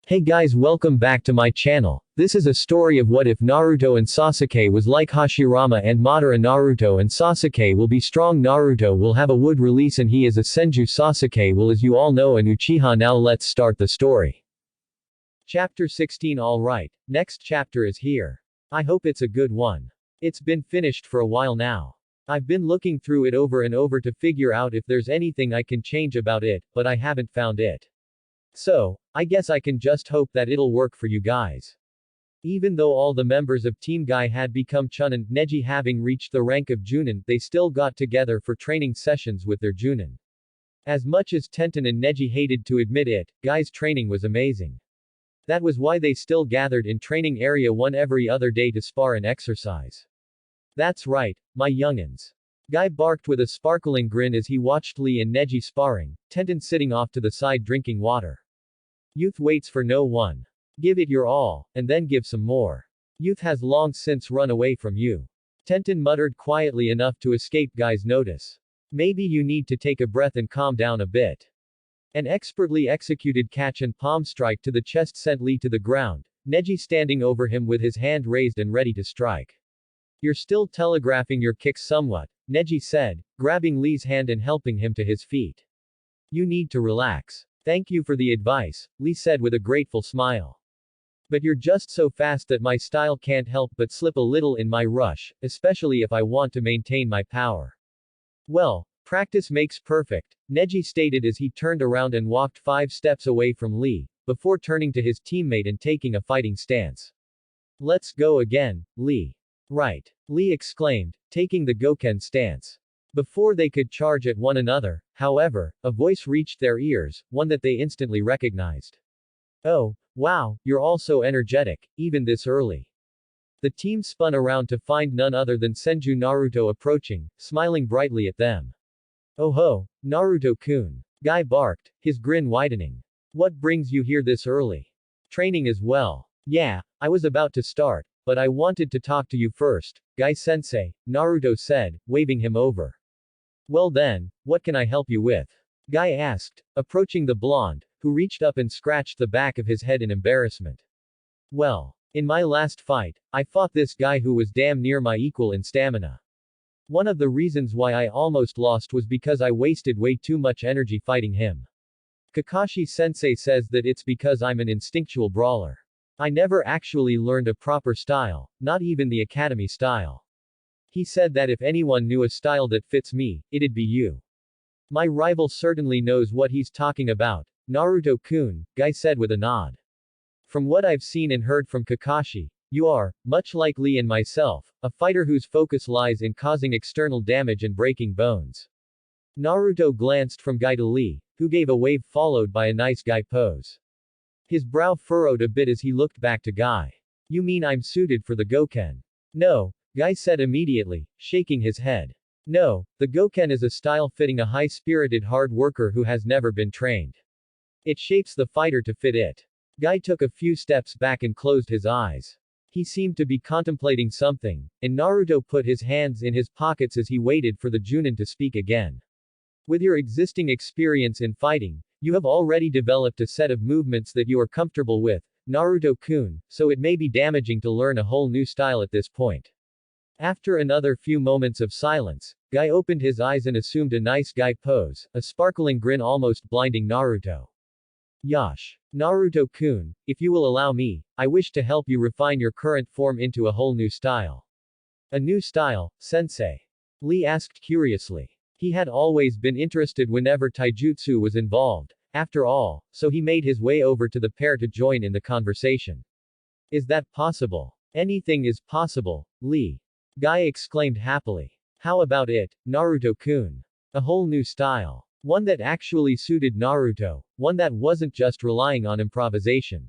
Hey guys, welcome back to my channel. This is a story of what if Naruto and Sasuke was like Hashirama and Madara. Naruto and Sasuke will be strong. Naruto will have a wood release and he is a Senju. Sasuke will, as you all know, an Uchiha. Now let's start the story. Chapter 16. Alright, next chapter is here. I hope it's a good one. It's been finished for a while now. I've been looking through it over and over to figure out if there's anything I can change about it, but I haven't found it. So, I guess I can just hope that it'll work for you guys. Even though all the members of Team Guy had become Chunin, Neji having reached the rank of Junin, they still got together for training sessions with their Junin. As much as Tenten and Neji hated to admit it, Guy's training was amazing. That was why they still gathered in training area 1 every other day to spar and exercise. That's right, my youngins. Guy barked with a sparkling grin as he watched Lee and Neji sparring, Tenten sitting off to the side drinking water. Youth waits for no one. Give it your all, and then give some more. Youth has long since run away from you. Tenten muttered quietly enough to escape Guy's notice. Maybe you need to take a breath and calm down a bit. An expertly executed catch and palm strike to the chest sent Lee to the ground, Neji standing over him with his hand raised and ready to strike. You're still telegraphing your kicks somewhat, Neji said, grabbing Lee's hand and helping him to his feet. You need to relax. Thank you for the advice, Lee said with a grateful smile. But you're just so fast that my style can't help but slip a little in my rush, especially if I want to maintain my power. Well, practice makes perfect, Neji stated as he turned around and walked 5 steps away from Lee, before turning to his teammate and taking a fighting stance. Let's go again, Lee. Right, Lee exclaimed, taking the Goken stance. Before they could charge at one another, however, a voice reached their ears, one that they instantly recognized. Oh, wow, you're all so energetic, even this early. The team spun around to find none other than Senju Naruto approaching, smiling brightly at them. Oh ho, Naruto-kun. Guy barked, his grin widening. What brings you here this early? Training as well. Yeah, I was about to start, but I wanted to talk to you first, Guy-sensei, Naruto said, waving him over. Well then, what can I help you with? Guy asked, approaching the blonde, who reached up and scratched the back of his head in embarrassment. Well, in my last fight, I fought this guy who was damn near my equal in stamina. One of the reasons why I almost lost was because I wasted way too much energy fighting him. Kakashi-sensei says that it's because I'm an instinctual brawler. I never actually learned a proper style, not even the academy style. He said that if anyone knew a style that fits me, it'd be you. My rival certainly knows what he's talking about, Naruto-kun, Guy said with a nod. From what I've seen and heard from Kakashi, you are, much like Lee and myself, a fighter whose focus lies in causing external damage and breaking bones. Naruto glanced from Guy to Lee, who gave a wave followed by a nice Guy pose. His brow furrowed a bit as he looked back to Guy. You mean I'm suited for the Goken? No, Guy said immediately, shaking his head. No, the Goken is a style fitting a high-spirited hard worker who has never been trained. It shapes the fighter to fit it. Guy took a few steps back and closed his eyes. He seemed to be contemplating something, and Naruto put his hands in his pockets as he waited for the Junin to speak again. With your existing experience in fighting, you have already developed a set of movements that you are comfortable with, Naruto-kun, so it may be damaging to learn a whole new style at this point. After another few moments of silence, Guy opened his eyes and assumed a nice Guy pose, a sparkling grin almost blinding Naruto. Yash. Naruto-kun, if you will allow me, I wish to help you refine your current form into a whole new style. A new style, sensei? Lee asked curiously. He had always been interested whenever taijutsu was involved, after all, so he made his way over to the pair to join in the conversation. Is that possible? Anything is possible, Lee. Guy exclaimed happily. How about it, Naruto-kun? A whole new style. One that actually suited Naruto, one that wasn't just relying on improvisation.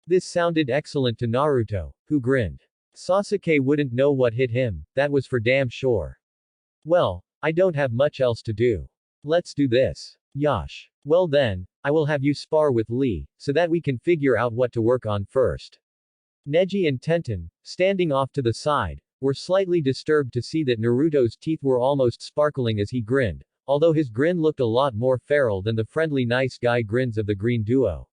This sounded excellent to Naruto, who grinned. Sasuke wouldn't know what hit him, that was for damn sure. Well, I don't have much else to do. Let's do this. Yash. Well then, I will have you spar with Lee, so that we can figure out what to work on first. Neji and Tenten, standing off to the side, were slightly disturbed to see that Naruto's teeth were almost sparkling as he grinned, although his grin looked a lot more feral than the friendly nice guy grins of the green duo.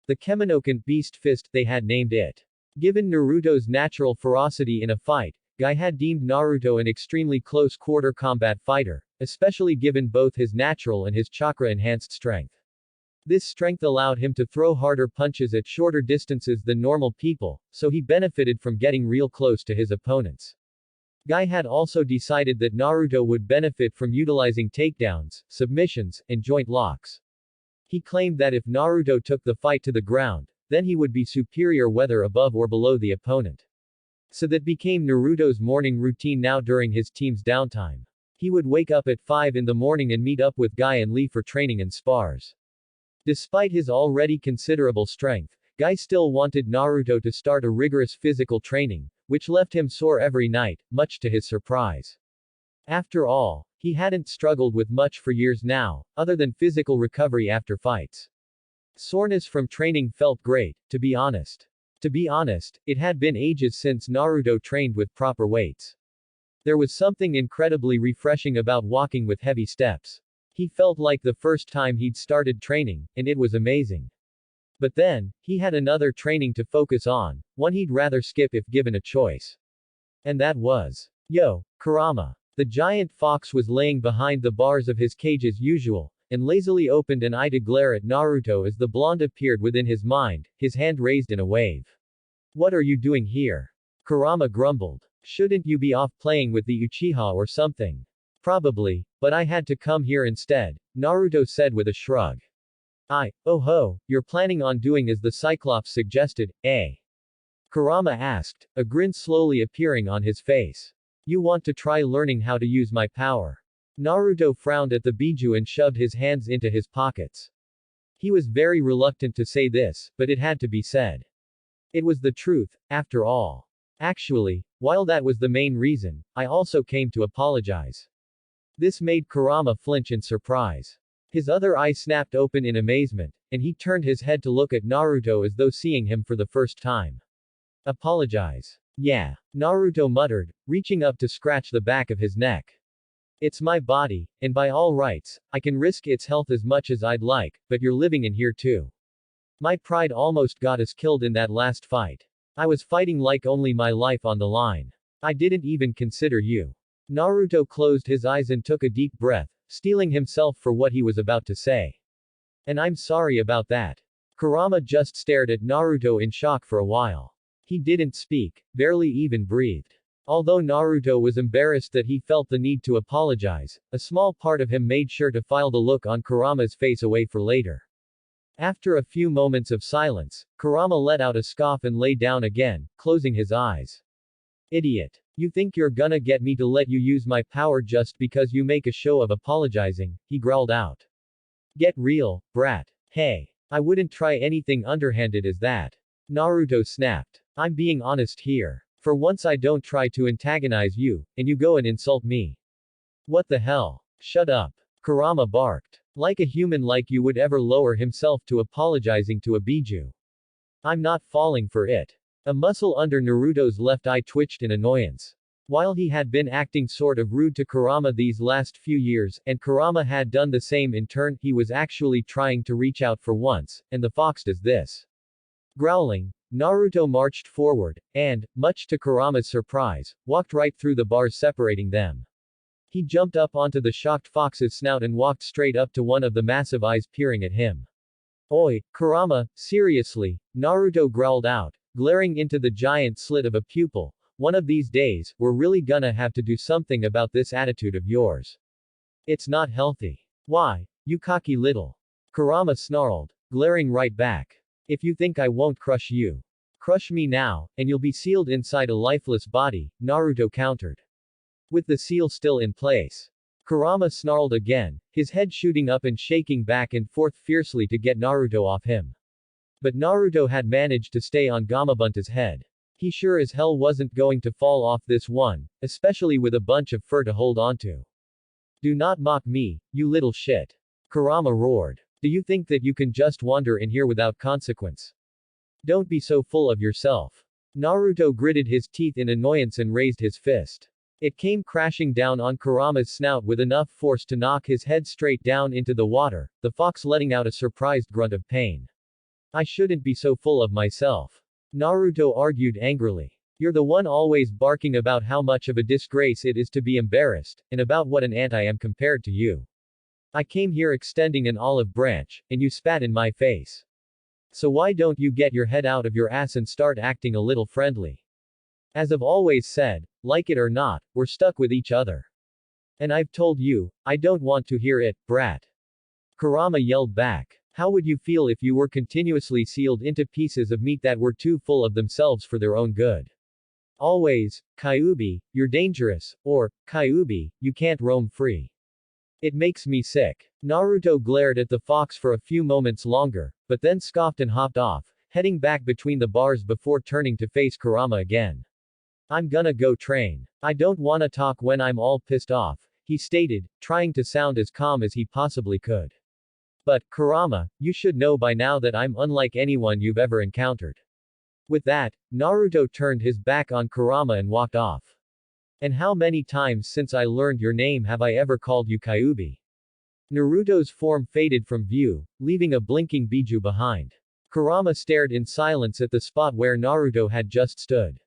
The Kemonokan Beast Fist, they had named it. Given Naruto's natural ferocity in a fight, Guy had deemed Naruto an extremely close-quarter combat fighter, especially given both his natural and his chakra-enhanced strength. This strength allowed him to throw harder punches at shorter distances than normal people, so he benefited from getting real close to his opponents. Guy had also decided that Naruto would benefit from utilizing takedowns, submissions, and joint locks. He claimed that if Naruto took the fight to the ground, then he would be superior whether above or below the opponent. So that became Naruto's morning routine now during his team's downtime. He would wake up at 5 in the morning and meet up with Guy and Lee for training and spars. Despite his already considerable strength, Guy still wanted Naruto to start a rigorous physical training, which left him sore every night, much to his surprise. After all, he hadn't struggled with much for years now, other than physical recovery after fights. Soreness from training felt great, to be honest. To be honest, it had been ages since Naruto trained with proper weights. There was something incredibly refreshing about walking with heavy steps. He felt like the first time he'd started training, and it was amazing. But then, he had another training to focus on, one he'd rather skip if given a choice. And that was, Yo, Kurama. The giant fox was laying behind the bars of his cage as usual, and lazily opened an eye to glare at Naruto as the blonde appeared within his mind, his hand raised in a wave. What are you doing here? Kurama grumbled. Shouldn't you be off playing with the Uchiha or something? Probably, but I had to come here instead, Naruto said with a shrug. Oh ho, you're planning on doing as the Cyclops suggested, eh? Kurama asked, a grin slowly appearing on his face. You want to try learning how to use my power? Naruto frowned at the biju and shoved his hands into his pockets. He was very reluctant to say this, but it had to be said. It was the truth, after all. Actually, while that was the main reason, I also came to apologize. This made Kurama flinch in surprise. His other eye snapped open in amazement, and he turned his head to look at Naruto as though seeing him for the first time. Apologize. Yeah, Naruto muttered, reaching up to scratch the back of his neck. It's my body, and by all rights, I can risk its health as much as I'd like, but you're living in here too. My pride almost got us killed in that last fight. I was fighting like only my life on the line. I didn't even consider you. Naruto closed his eyes and took a deep breath, steeling himself for what he was about to say. And I'm sorry about that. Kurama just stared at Naruto in shock for a while. He didn't speak, barely even breathed. Although Naruto was embarrassed that he felt the need to apologize, a small part of him made sure to file the look on Kurama's face away for later. After a few moments of silence, Kurama let out a scoff and lay down again, closing his eyes. Idiot. You think you're gonna get me to let you use my power just because you make a show of apologizing, he growled out. Get real, brat. Hey. I wouldn't try anything underhanded as that. Naruto snapped. I'm being honest here. For once I don't try to antagonize you, and you go and insult me. What the hell? Shut up. Kurama barked. Like a human like you would ever lower himself to apologizing to a biju. I'm not falling for it. A muscle under Naruto's left eye twitched in annoyance. While he had been acting sort of rude to Kurama these last few years, and Kurama had done the same in turn, he was actually trying to reach out for once, and the fox does this. Growling, Naruto marched forward, and, much to Kurama's surprise, walked right through the bars separating them. He jumped up onto the shocked fox's snout and walked straight up to one of the massive eyes peering at him. Oi, Kurama, seriously, Naruto growled out, glaring into the giant slit of a pupil. One of these days, we're really gonna have to do something about this attitude of yours. It's not healthy. Why, you cocky little. Kurama snarled, glaring right back. If you think I won't crush you. Crush me now, and you'll be sealed inside a lifeless body, Naruto countered. With the seal still in place. Kurama snarled again, his head shooting up and shaking back and forth fiercely to get Naruto off him. But Naruto had managed to stay on Gamabunta's head. He sure as hell wasn't going to fall off this one, especially with a bunch of fur to hold onto. Do not mock me, you little shit. Kurama roared. Do you think that you can just wander in here without consequence? Don't be so full of yourself. Naruto gritted his teeth in annoyance and raised his fist. It came crashing down on Kurama's snout with enough force to knock his head straight down into the water, the fox letting out a surprised grunt of pain. I shouldn't be so full of myself. Naruto argued angrily. You're the one always barking about how much of a disgrace it is to be embarrassed, and about what an ant I am compared to you. I came here extending an olive branch, and you spat in my face. So why don't you get your head out of your ass and start acting a little friendly? As I've always said, like it or not, we're stuck with each other. And I've told you, I don't want to hear it, brat. Kurama yelled back. How would you feel if you were continuously sealed into pieces of meat that were too full of themselves for their own good? Always, Kyuubi, you're dangerous, or, Kyuubi, you can't roam free. It makes me sick. Naruto glared at the fox for a few moments longer, but then scoffed and hopped off, heading back between the bars before turning to face Kurama again. I'm gonna go train. I don't wanna talk when I'm all pissed off, he stated, trying to sound as calm as he possibly could. But, Kurama, you should know by now that I'm unlike anyone you've ever encountered. With that, Naruto turned his back on Kurama and walked off. And how many times since I learned your name have I ever called you Kyuubi? Naruto's form faded from view, leaving a blinking Biju behind. Kurama stared in silence at the spot where Naruto had just stood.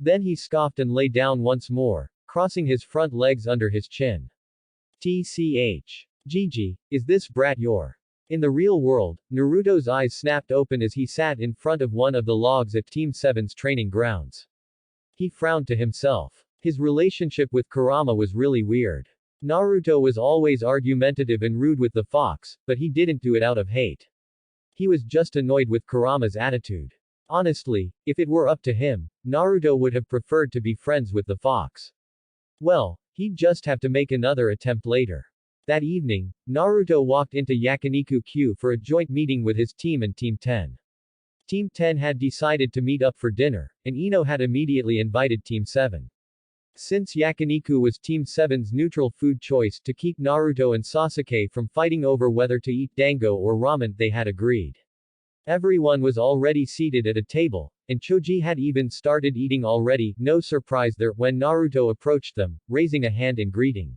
Then he scoffed and lay down once more, crossing his front legs under his chin. TCH. Gigi, is this brat your? In the real world, Naruto's eyes snapped open as he sat in front of one of the logs at Team 7's training grounds. He frowned to himself. His relationship with Kurama was really weird. Naruto was always argumentative and rude with the fox, but he didn't do it out of hate. He was just annoyed with Kurama's attitude. Honestly, if it were up to him, Naruto would have preferred to be friends with the fox. Well, he'd just have to make another attempt later. That evening, Naruto walked into Yakiniku-Q for a joint meeting with his team and Team 10. Team 10 had decided to meet up for dinner, and Ino had immediately invited Team 7. Since Yakiniku was Team 7's neutral food choice to keep Naruto and Sasuke from fighting over whether to eat dango or ramen, they had agreed. Everyone was already seated at a table, and Choji had even started eating already, no surprise there, when Naruto approached them, raising a hand in greeting.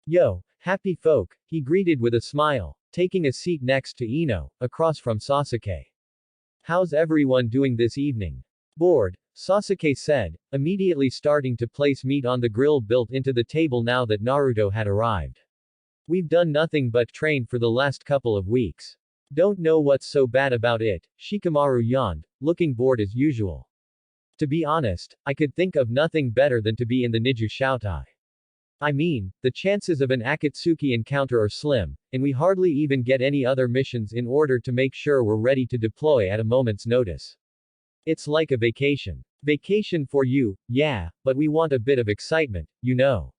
Yo, happy folk, he greeted with a smile, taking a seat next to Ino, across from Sasuke. How's everyone doing this evening? Bored, Sasuke said, immediately starting to place meat on the grill built into the table now that Naruto had arrived. We've done nothing but train for the last couple of weeks. Don't know what's so bad about it, Shikamaru yawned, looking bored as usual. To be honest, I could think of nothing better than to be in the Niju Shoutai. I mean, the chances of an Akatsuki encounter are slim, and we hardly even get any other missions in order to make sure we're ready to deploy at a moment's notice. It's like a vacation. Vacation for you, yeah, but we want a bit of excitement, you know.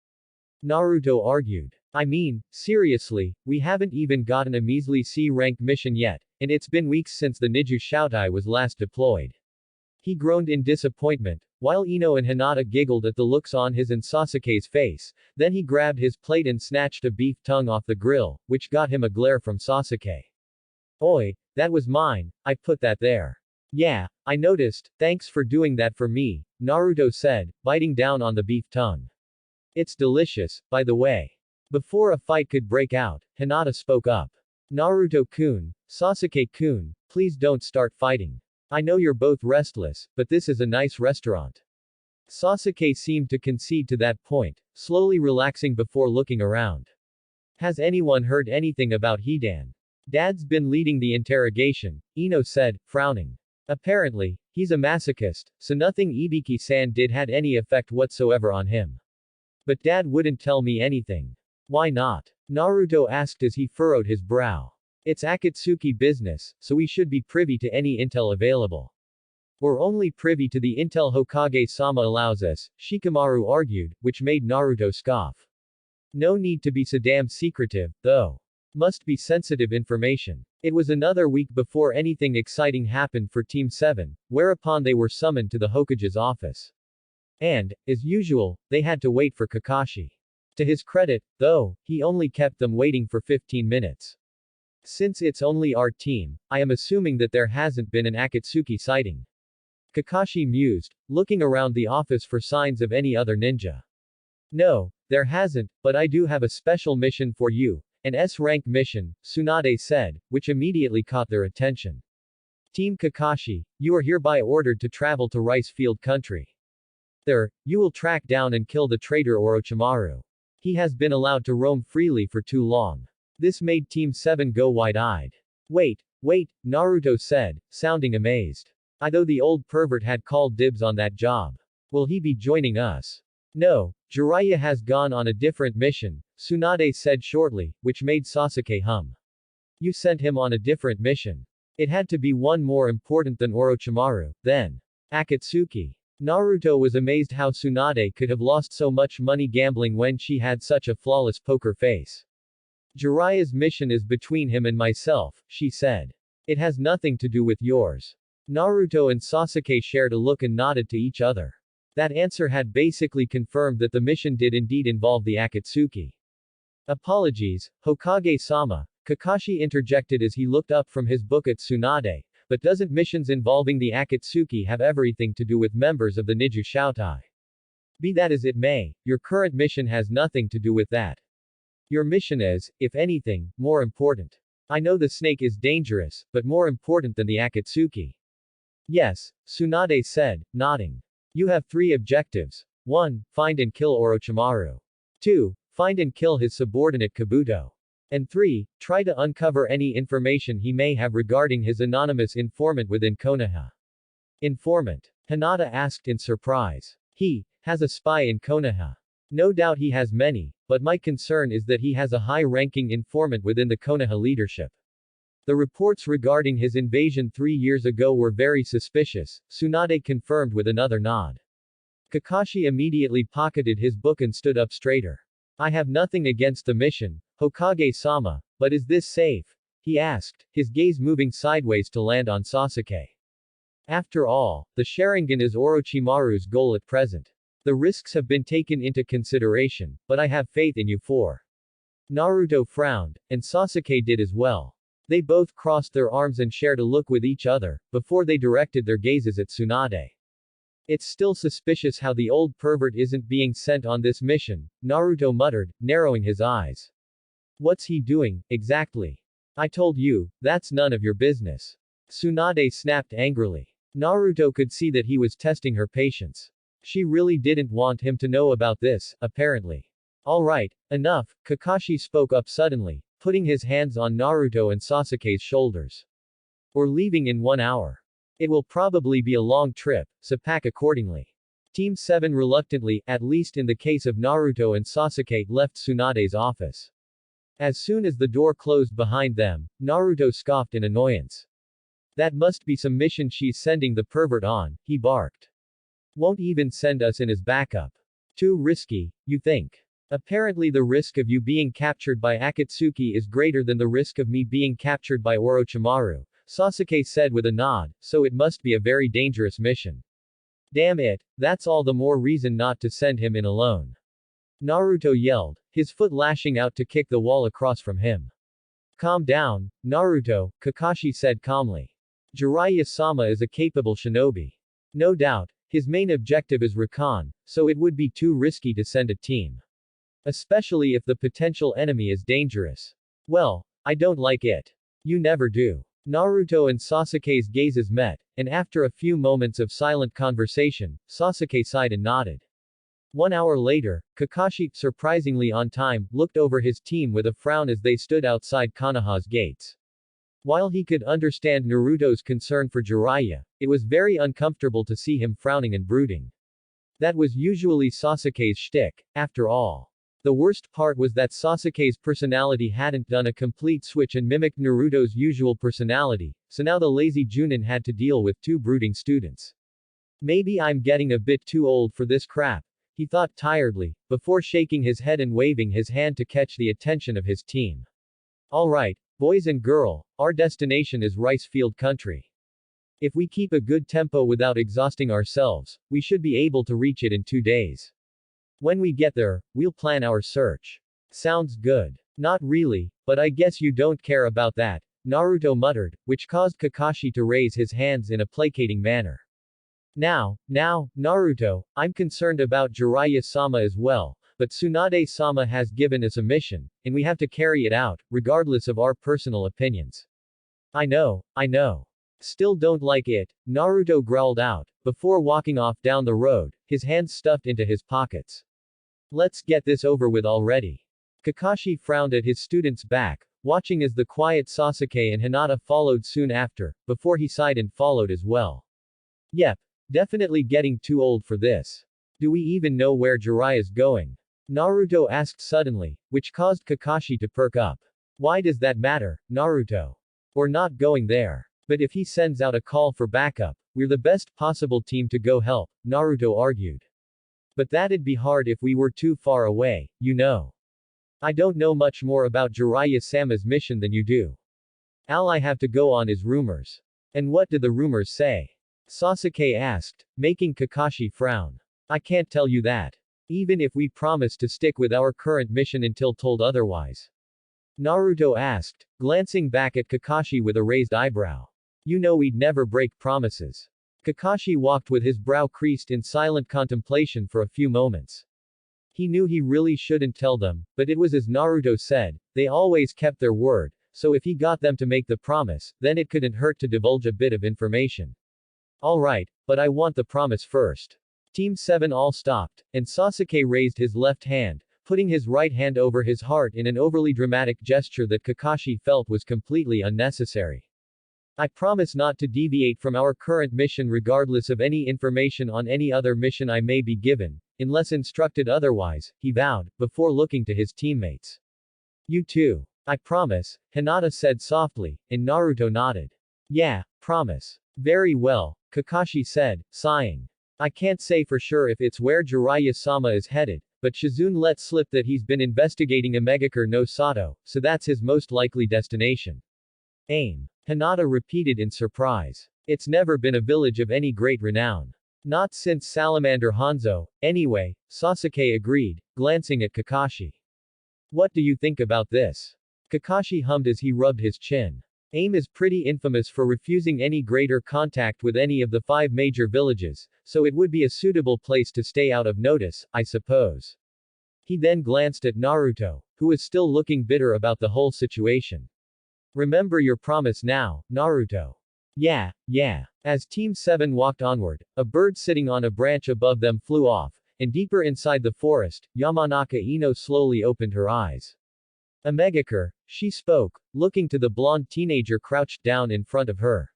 Naruto argued. I mean, seriously, we haven't even gotten a measly C-rank mission yet, and it's been weeks since the Niju Shoutai was last deployed. He groaned in disappointment, while Ino and Hinata giggled at the looks on his and Sasuke's face, then he grabbed his plate and snatched a beef tongue off the grill, which got him a glare from Sasuke. Oi, that was mine, I put that there. Yeah, I noticed, thanks for doing that for me, Naruto said, biting down on the beef tongue. It's delicious, by the way. Before a fight could break out, Hinata spoke up. Naruto-kun, Sasuke-kun, please don't start fighting. I know you're both restless, but this is a nice restaurant. Sasuke seemed to concede to that point, slowly relaxing before looking around. Has anyone heard anything about Hidan? Dad's been leading the interrogation, Ino said, frowning. Apparently, he's a masochist, so nothing Ibiki-san did had any effect whatsoever on him. But Dad wouldn't tell me anything. Why not? Naruto asked as he furrowed his brow. It's Akatsuki business, so we should be privy to any intel available. We're only privy to the intel Hokage-sama allows us, Shikamaru argued, which made Naruto scoff. No need to be so damn secretive, though. Must be sensitive information. It was another week before anything exciting happened for Team 7, whereupon they were summoned to the Hokage's office. And, as usual, they had to wait for Kakashi. To his credit, though, he only kept them waiting for 15 minutes. Since it's only our team, I am assuming that there hasn't been an Akatsuki sighting. Kakashi mused, looking around the office for signs of any other ninja. No, there hasn't, but I do have a special mission for you, an S-rank mission, Tsunade said, which immediately caught their attention. Team Kakashi, you are hereby ordered to travel to Rice Field Country. There, you will track down and kill the traitor Orochimaru. He has been allowed to roam freely for too long. This made Team 7 go wide-eyed. Wait, Naruto said, sounding amazed. I thought the old pervert had called dibs on that job. Will he be joining us? No, Jiraiya has gone on a different mission, Tsunade said shortly, which made Sasuke hum. You sent him on a different mission. It had to be one more important than Orochimaru, then. Akatsuki. Naruto was amazed how Tsunade could have lost so much money gambling when she had such a flawless poker face. Jiraiya's mission is between him and myself, she said. It has nothing to do with yours. Naruto and Sasuke shared a look and nodded to each other. That answer had basically confirmed that the mission did indeed involve the Akatsuki. Apologies, Hokage-sama, Kakashi interjected as he looked up from his book at Tsunade, but doesn't missions involving the Akatsuki have everything to do with members of the Niju Shoutai? Be that as it may, your current mission has nothing to do with that. Your mission is, if anything, more important. I know the snake is dangerous, but more important than the Akatsuki. Yes, Tsunade said, nodding. You have 3 objectives. 1. Find and kill Orochimaru. 2. Find and kill his subordinate Kabuto. And 3. Try to uncover any information he may have regarding his anonymous informant within Konoha. Informant? Hinata asked in surprise. He has a spy in Konoha. No doubt he has many, but my concern is that he has a high-ranking informant within the Konoha leadership. The reports regarding his invasion 3 years ago were very suspicious, Tsunade confirmed with another nod. Kakashi immediately pocketed his book and stood up straighter. I have nothing against the mission, Hokage-sama, but is this safe? He asked, his gaze moving sideways to land on Sasuke. After all, the Sharingan is Orochimaru's goal at present. The risks have been taken into consideration, but I have faith in you 4. Naruto frowned, and Sasuke did as well. They both crossed their arms and shared a look with each other, before they directed their gazes at Tsunade. It's still suspicious how the old pervert isn't being sent on this mission, Naruto muttered, narrowing his eyes. What's he doing, exactly? I told you, that's none of your business. Tsunade snapped angrily. Naruto could see that he was testing her patience. She really didn't want him to know about this, apparently. Alright, enough, Kakashi spoke up suddenly, putting his hands on Naruto and Sasuke's shoulders. We're leaving in 1 hour. It will probably be a long trip, so pack accordingly. Team 7 reluctantly, at least in the case of Naruto and Sasuke, left Tsunade's office. As soon as the door closed behind them, Naruto scoffed in annoyance. That must be some mission she's sending the pervert on, he barked. Won't even send us in as backup. Too risky, you think? Apparently the risk of you being captured by Akatsuki is greater than the risk of me being captured by Orochimaru, Sasuke said with a nod, so it must be a very dangerous mission. Damn it, that's all the more reason not to send him in alone. Naruto yelled, his foot lashing out to kick the wall across from him. Calm down, Naruto, Kakashi said calmly. Jiraiya-sama is a capable shinobi. No doubt, his main objective is recon, so it would be too risky to send a team. Especially if the potential enemy is dangerous. Well, I don't like it. You never do. Naruto and Sasuke's gazes met, and after a few moments of silent conversation, Sasuke sighed and nodded. 1 hour later, Kakashi, surprisingly on time, looked over his team with a frown as they stood outside Konoha's gates. While he could understand Naruto's concern for Jiraiya, it was very uncomfortable to see him frowning and brooding. That was usually Sasuke's shtick, after all. The worst part was that Sasuke's personality hadn't done a complete switch and mimicked Naruto's usual personality, so now the lazy Junin had to deal with 2 brooding students. Maybe I'm getting a bit too old for this crap, he thought tiredly, before shaking his head and waving his hand to catch the attention of his team. Alright, boys and girl, our destination is Rice Field Country. If we keep a good tempo without exhausting ourselves, we should be able to reach it in 2 days. When we get there, we'll plan our search. Sounds good. Not really, but I guess you don't care about that, Naruto muttered, which caused Kakashi to raise his hands in a placating manner. Now, Naruto, I'm concerned about Jiraiya-sama as well, but Tsunade-sama has given us a mission, and we have to carry it out, regardless of our personal opinions. I know. Still don't like it, Naruto growled out, before walking off down the road, his hands stuffed into his pockets. Let's get this over with already. Kakashi frowned at his student's back, watching as the quiet Sasuke and Hinata followed soon after, before he sighed and followed as well. Yep. Definitely getting too old for this. Do we even know where Jiraiya's going? Naruto asked suddenly, which caused Kakashi to perk up. Why does that matter, Naruto? We're not going there. But if he sends out a call for backup, we're the best possible team to go help, Naruto argued. But that'd be hard if we were too far away, you know. I don't know much more about Jiraiya-sama's mission than you do. All I have to go on is rumors. And what do the rumors say? Sasuke asked, making Kakashi frown. I can't tell you that. Even if we promise to stick with our current mission until told otherwise. Naruto asked, glancing back at Kakashi with a raised eyebrow. You know we'd never break promises. Kakashi walked with his brow creased in silent contemplation for a few moments. He knew he really shouldn't tell them, but it was as Naruto said, they always kept their word, so if he got them to make the promise, then it couldn't hurt to divulge a bit of information. Alright, but I want the promise first. Team 7 all stopped, and Sasuke raised his left hand, putting his right hand over his heart in an overly dramatic gesture that Kakashi felt was completely unnecessary. I promise not to deviate from our current mission regardless of any information on any other mission I may be given, unless instructed otherwise, he vowed, before looking to his teammates. You too. I promise, Hinata said softly, and Naruto nodded. Yeah, promise. Very well, Kakashi said, sighing. I can't say for sure if it's where Jiraiya-sama is headed, but Shizune let slip that he's been investigating Imegakure no Sato, so that's his most likely destination. Aim. Hinata repeated in surprise. It's never been a village of any great renown. Not since Salamander Hanzo, anyway, Sasuke agreed, glancing at Kakashi. What do you think about this? Kakashi hummed as he rubbed his chin. AIM is pretty infamous for refusing any greater contact with any of the 5 major villages, so it would be a suitable place to stay out of notice, I suppose. He then glanced at Naruto, who was still looking bitter about the whole situation. Remember your promise now, Naruto. Yeah. As Team 7 walked onward, a bird sitting on a branch above them flew off, and deeper inside the forest, Yamanaka Ino slowly opened her eyes. Imegakure, she spoke, looking to the blonde teenager crouched down in front of her.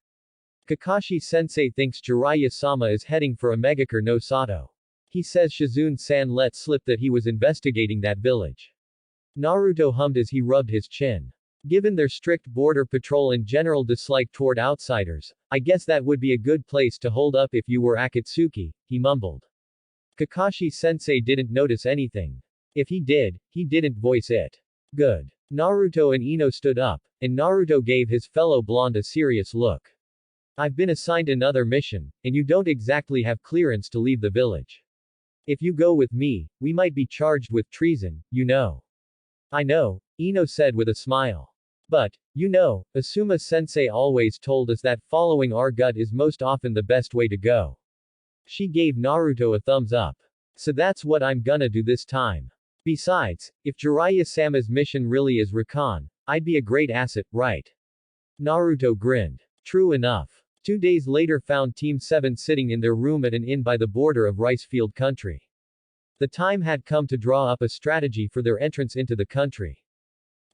Kakashi-sensei thinks Jiraiya-sama is heading for Imegakure no Sato. He says Shizune-san let slip that he was investigating that village. Naruto hummed as he rubbed his chin. Given their strict border patrol and general dislike toward outsiders, I guess that would be a good place to hold up if you were Akatsuki, he mumbled. Kakashi-sensei didn't notice anything. If he did, he didn't voice it. Good. Naruto and Ino stood up, and Naruto gave his fellow blonde a serious look. I've been assigned another mission, and you don't exactly have clearance to leave the village. If you go with me, we might be charged with treason, you know. I know, Ino said with a smile. But, you know, Asuma-sensei always told us that following our gut is most often the best way to go. She gave Naruto a thumbs up. So that's what I'm gonna do this time. Besides, if Jiraiya-sama's mission really is recon, I'd be a great asset, right? Naruto grinned. True enough. 2 days later found Team 7 sitting in their room at an inn by the border of rice field country. The time had come to draw up a strategy for their entrance into the country.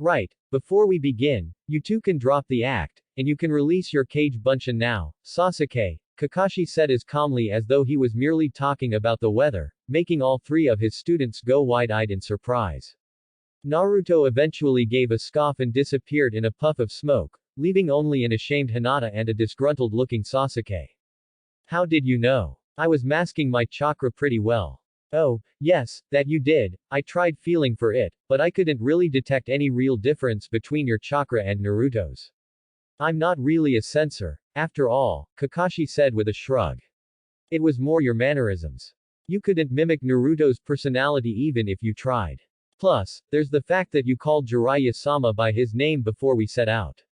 Right, before we begin, you two can drop the act, and you can release your cage bunshin now, Sasuke, Kakashi said as calmly as though he was merely talking about the weather, making all 3 of his students go wide-eyed in surprise. Naruto eventually gave a scoff and disappeared in a puff of smoke, leaving only an ashamed Hinata and a disgruntled-looking Sasuke. How did you know? I was masking my chakra pretty well. Oh, yes, that you did. I tried feeling for it, but I couldn't really detect any real difference between your chakra and Naruto's. I'm not really a censor, after all, Kakashi said with a shrug. It was more your mannerisms. You couldn't mimic Naruto's personality even if you tried. Plus, there's the fact that you called Jiraiya-sama by his name before we set out.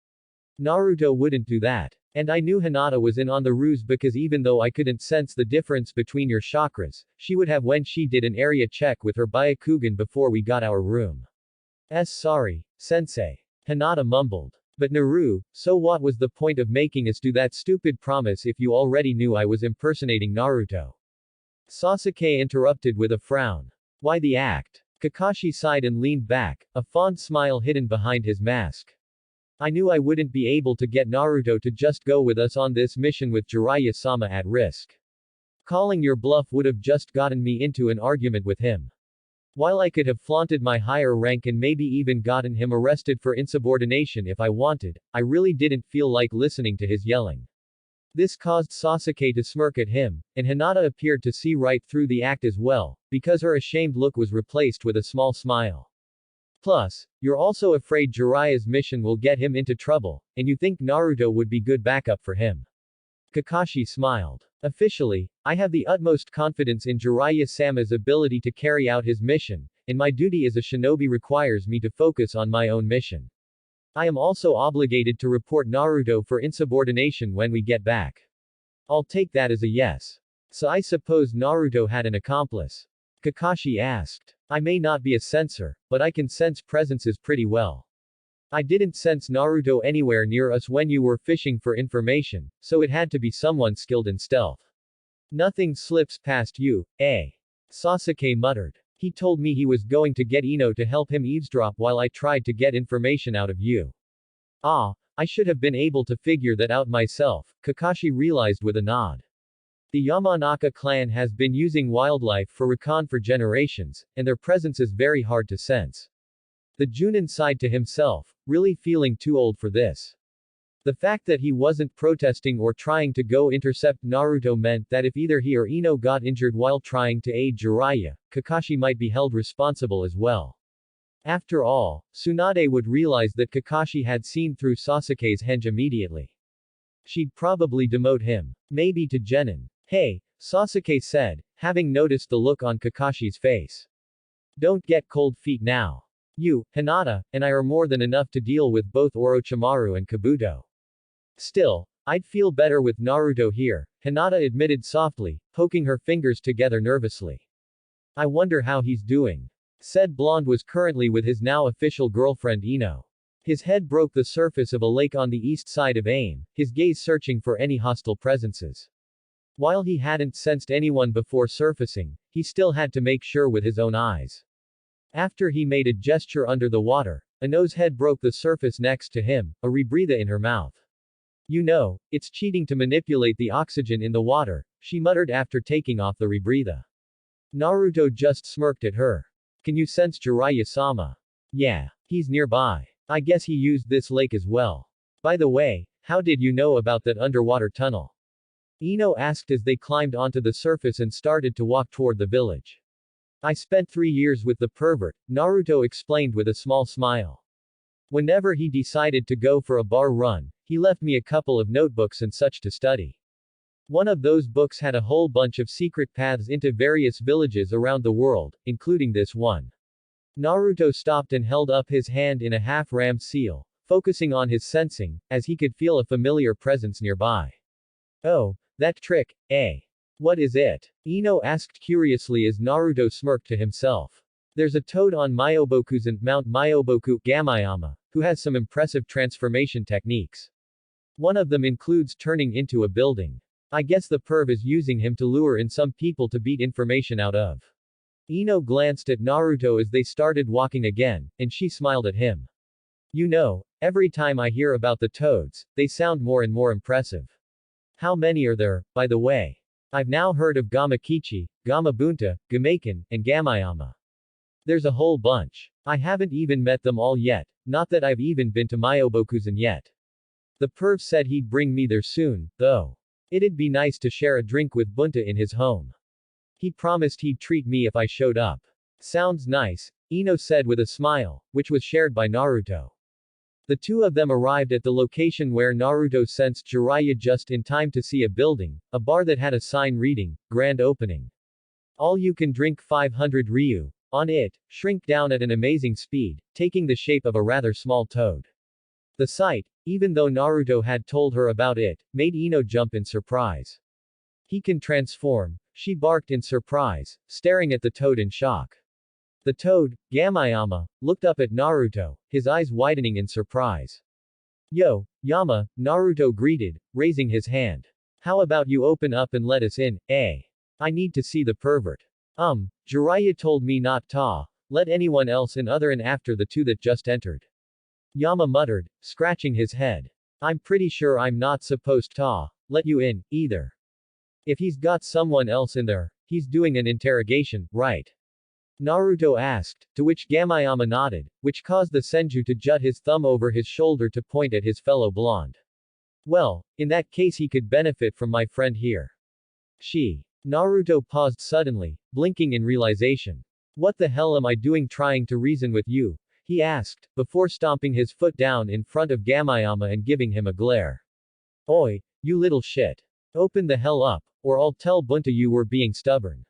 Naruto wouldn't do that. And I knew Hinata was in on the ruse because even though I couldn't sense the difference between your chakras, she would have when she did an area check with her Byakugan before we got our room. Sorry, sensei. Hinata mumbled. But Naru, so what was the point of making us do that stupid promise if you already knew I was impersonating Naruto? Sasuke interrupted with a frown. Why the act? Kakashi sighed and leaned back, a fond smile hidden behind his mask. I knew I wouldn't be able to get Naruto to just go with us on this mission with Jiraiya-sama at risk. Calling your bluff would have just gotten me into an argument with him. While I could have flaunted my higher rank and maybe even gotten him arrested for insubordination if I wanted, I really didn't feel like listening to his yelling. This caused Sasuke to smirk at him, and Hinata appeared to see right through the act as well, because her ashamed look was replaced with a small smile. Plus, you're also afraid Jiraiya's mission will get him into trouble, and you think Naruto would be good backup for him. Kakashi smiled. Officially, I have the utmost confidence in Jiraiya-sama's ability to carry out his mission, and my duty as a shinobi requires me to focus on my own mission. I am also obligated to report Naruto for insubordination when we get back. I'll take that as a yes. So I suppose Naruto had an accomplice? Kakashi asked. I may not be a sensor, but I can sense presences pretty well. I didn't sense Naruto anywhere near us when you were fishing for information, so it had to be someone skilled in stealth. Nothing slips past you, eh? Sasuke muttered. He told me he was going to get Ino to help him eavesdrop while I tried to get information out of you. Ah, I should have been able to figure that out myself, Kakashi realized with a nod. The Yamanaka clan has been using wildlife for recon for generations, and their presence is very hard to sense. The Junin sighed to himself, really feeling too old for this. The fact that he wasn't protesting or trying to go intercept Naruto meant that if either he or Ino got injured while trying to aid Jiraiya, Kakashi might be held responsible as well. After all, Tsunade would realize that Kakashi had seen through Sasuke's henge immediately. She'd probably demote him. Maybe to Genin. Hey, Sasuke said, having noticed the look on Kakashi's face. Don't get cold feet now. You, Hinata, and I are more than enough to deal with both Orochimaru and Kabuto. Still, I'd feel better with Naruto here, Hinata admitted softly, poking her fingers together nervously. I wonder how he's doing. Said blonde was currently with his now official girlfriend Ino. His head broke the surface of a lake on the east side of AIM, his gaze searching for any hostile presences. While he hadn't sensed anyone before surfacing, he still had to make sure with his own eyes. After he made a gesture under the water, Ino's head broke the surface next to him, a rebreather in her mouth. You know, it's cheating to manipulate the oxygen in the water, she muttered after taking off the rebreather. Naruto just smirked at her. Can you sense Jiraiya-sama? Yeah, he's nearby. I guess he used this lake as well. By the way, how did you know about that underwater tunnel? Ino asked as they climbed onto the surface and started to walk toward the village. I spent 3 years with the pervert, Naruto explained with a small smile. Whenever he decided to go for a bar run, he left me a couple of notebooks and such to study. One of those books had a whole bunch of secret paths into various villages around the world, including this one. Naruto stopped and held up his hand in a half-rammed seal, focusing on his sensing, as he could feel a familiar presence nearby. Oh, that trick, eh? What is it? Ino asked curiously as Naruto smirked to himself. There's a toad on Myoboku's and Mount Myoboku, Gamayama, who has some impressive transformation techniques. One of them includes turning into a building. I guess the perv is using him to lure in some people to beat information out of. Ino glanced at Naruto as they started walking again, and she smiled at him. You know, every time I hear about the toads, they sound more and more impressive. How many are there, by the way? I've now heard of Gamakichi, Gamabunta, Gamaken, and Gamayama. There's a whole bunch. I haven't even met them all yet, not that I've even been to Myobokuzen yet. The perv said he'd bring me there soon, though. It'd be nice to share a drink with Bunta in his home. He promised he'd treat me if I showed up. Sounds nice, Ino said with a smile, which was shared by Naruto. The two of them arrived at the location where Naruto sensed Jiraiya just in time to see a building, a bar that had a sign reading, Grand Opening. All you can drink 500 ryu. On it, shrink down at an amazing speed, taking the shape of a rather small toad. The sight, even though Naruto had told her about it, made Ino jump in surprise. He can transform, she barked in surprise, staring at the toad in shock. The toad, Gamayama, looked up at Naruto, his eyes widening in surprise. Yo, Yama, Naruto greeted, raising his hand. How about you open up and let us in, eh? I need to see the pervert. Jiraiya told me not to let anyone else in other than after the two that just entered. Yama muttered, scratching his head. I'm pretty sure I'm not supposed to let you in, either. If he's got someone else in there, he's doing an interrogation, right? Naruto asked, to which Gamayama nodded, which caused the Senju to jut his thumb over his shoulder to point at his fellow blonde. Well, in that case he could benefit from my friend here. Naruto paused suddenly, blinking in realization. What the hell am I doing trying to reason with you? He asked, before stomping his foot down in front of Gamayama and giving him a glare. Oi, you little shit. Open the hell up, or I'll tell Bunta you were being stubborn.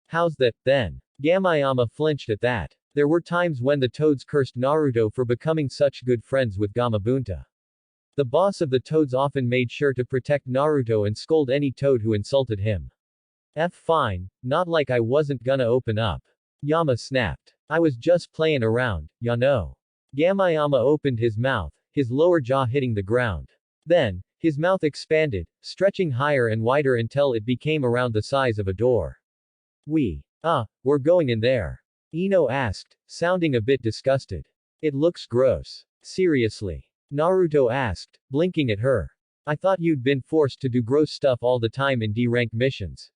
How's that, then? Gamayama flinched at that. There were times when the Toads cursed Naruto for becoming such good friends with Gamabunta. The boss of the Toads often made sure to protect Naruto and scold any Toad who insulted him. Fine, not like I wasn't gonna open up. Yama snapped. I was just playing around, ya know. Gamayama opened his mouth, his lower jaw hitting the ground. Then, his mouth expanded, stretching higher and wider until it became around the size of a door. We're going in there. Ino asked, sounding a bit disgusted. It looks gross. Seriously? Naruto asked, blinking at her. I thought you'd been forced to do gross stuff all the time in D-rank missions.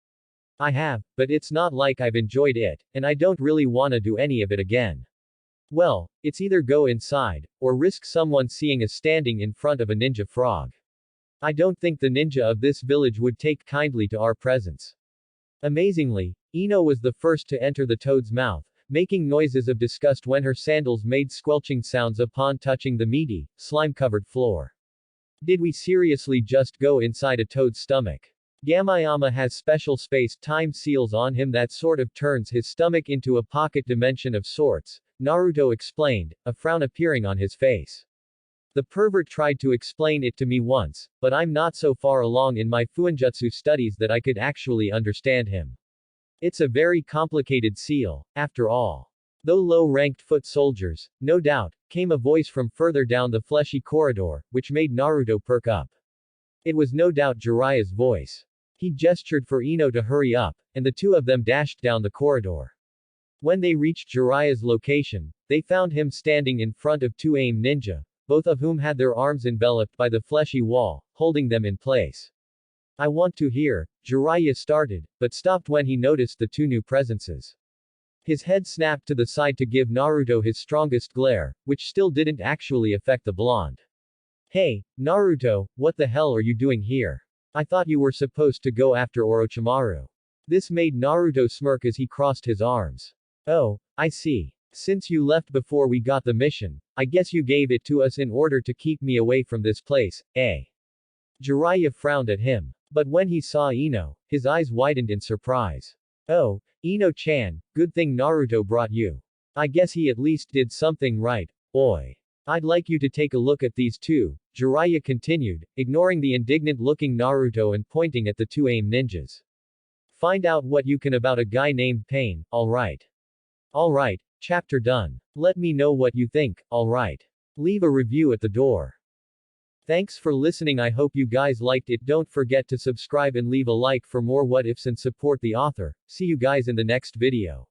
I have, but it's not like I've enjoyed it, and I don't really wanna do any of it again. Well, it's either go inside, or risk someone seeing us standing in front of a ninja frog. I don't think the ninja of this village would take kindly to our presence. Amazingly, Ino was the first to enter the Toad's mouth, making noises of disgust when her sandals made squelching sounds upon touching the meaty, slime-covered floor. Did we seriously just go inside a Toad's stomach? Gamayama has special space-time seals on him that sort of turns his stomach into a pocket dimension of sorts, Naruto explained, a frown appearing on his face. The pervert tried to explain it to me once, but I'm not so far along in my Fuinjutsu studies that I could actually understand him. It's a very complicated seal, after all. Though low-ranked foot soldiers, no doubt, came a voice from further down the fleshy corridor, which made Naruto perk up. It was no doubt Jiraiya's voice. He gestured for Ino to hurry up, and the two of them dashed down the corridor. When they reached Jiraiya's location, they found him standing in front of two AIM ninja, both of whom had their arms enveloped by the fleshy wall, holding them in place. I want to hear, Jiraiya started, but stopped when he noticed the two new presences. His head snapped to the side to give Naruto his strongest glare, which still didn't actually affect the blonde. Hey, Naruto, what the hell are you doing here? I thought you were supposed to go after Orochimaru. This made Naruto smirk as he crossed his arms. Oh, I see. Since you left before we got the mission, I guess you gave it to us in order to keep me away from this place, eh? Jiraiya frowned at him. But when he saw Ino, his eyes widened in surprise. Oh, Ino-chan, good thing Naruto brought you. I guess he at least did something right, oi. I'd like you to take a look at these two, Jiraiya continued, ignoring the indignant-looking Naruto and pointing at the two AIM ninjas. Find out what you can about a guy named Pain, alright. Alright, chapter done. Let me know what you think, alright. Leave a review at the door. Thanks for listening. I hope you guys liked it. Don't forget to subscribe and leave a like for more what ifs and support the author. See you guys in the next video.